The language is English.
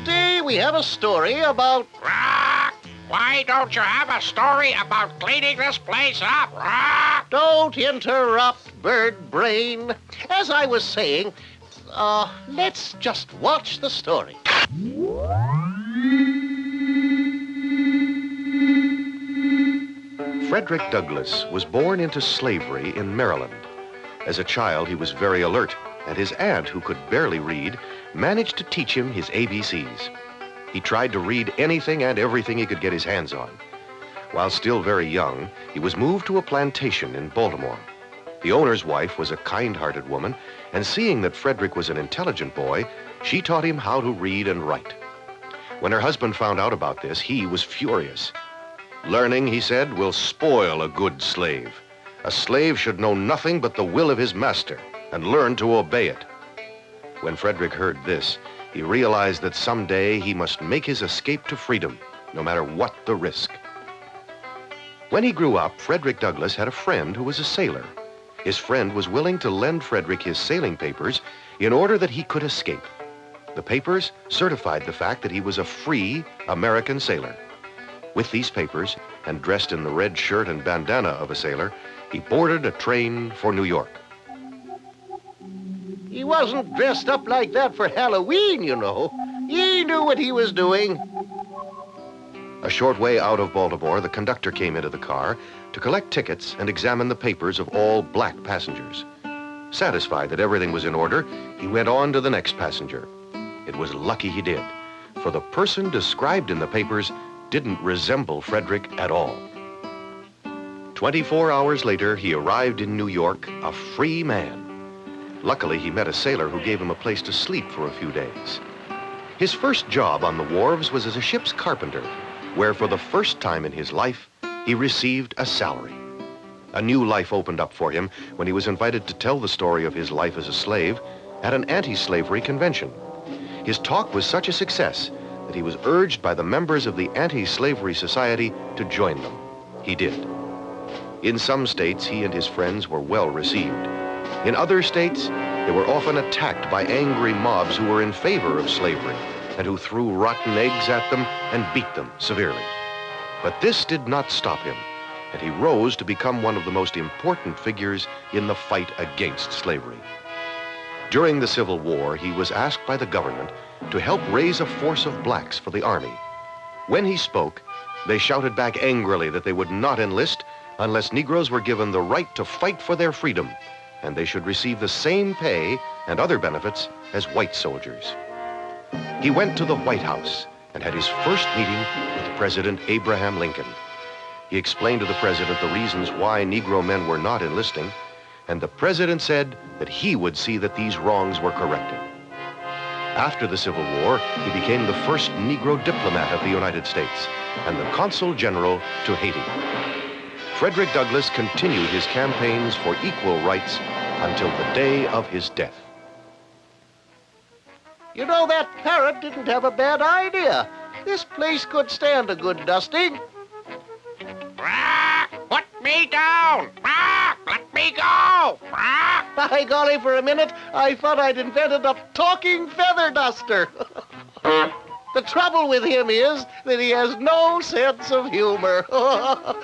Dusty, we have a story about... Rock! Why don't you have a story about cleaning this place up? Rock! Don't interrupt, bird brain. As I was saying, let's just watch the story. Frederick Douglass was born into slavery in Maryland. As a child, he was very alert, and his aunt, who could barely read, managed to teach him his ABCs. He tried to read anything and everything he could get his hands on. While still very young, he was moved to a plantation in Baltimore. The owner's wife was a kind-hearted woman, and seeing that Frederick was an intelligent boy, she taught him how to read and write. When her husband found out about this, he was furious. Learning, he said, will spoil a good slave. A slave should know nothing but the will of his master and learn to obey it. When Frederick heard this, he realized that someday he must make his escape to freedom, no matter what the risk. When he grew up, Frederick Douglass had a friend who was a sailor. His friend was willing to lend Frederick his sailing papers in order that he could escape. The papers certified the fact that he was a free American sailor. With these papers, and dressed in the red shirt and bandana of a sailor, he boarded a train for New York. He wasn't dressed up like that for Halloween, you know. He knew what he was doing. A short way out of Baltimore, the conductor came into the car to collect tickets and examine the papers of all black passengers. Satisfied that everything was in order, he went on to the next passenger. It was lucky he did, for the person described in the papers didn't resemble Frederick at all. 24 hours later, he arrived in New York, a free man. Luckily, he met a sailor who gave him a place to sleep for a few days. His first job on the wharves was as a ship's carpenter, where for the first time in his life, he received a salary. A new life opened up for him when he was invited to tell the story of his life as a slave at an anti-slavery convention. His talk was such a success that he was urged by the members of the Anti-Slavery Society to join them. He did. In some states, he and his friends were well received. In other states, they were often attacked by angry mobs who were in favor of slavery and who threw rotten eggs at them and beat them severely. But this did not stop him, and he rose to become one of the most important figures in the fight against slavery. During the Civil War, he was asked by the government to help raise a force of blacks for the army. When he spoke, they shouted back angrily that they would not enlist unless Negroes were given the right to fight for their freedom, and they should receive the same pay and other benefits as white soldiers. He went to the White House and had his first meeting with President Abraham Lincoln. He explained to the president the reasons why Negro men were not enlisting, and the president said that he would see that these wrongs were corrected. After the Civil War, he became the first Negro diplomat of the United States and the Consul General to Haiti. Frederick Douglass continued his campaigns for equal rights until the day of his death. You know, that parrot didn't have a bad idea. This place could stand a good dusting. Rock! Put me down! Rock! Let me go! Rock! By golly, for a minute, I thought I'd invented a talking feather duster. The trouble with him is that he has no sense of humor. Oh.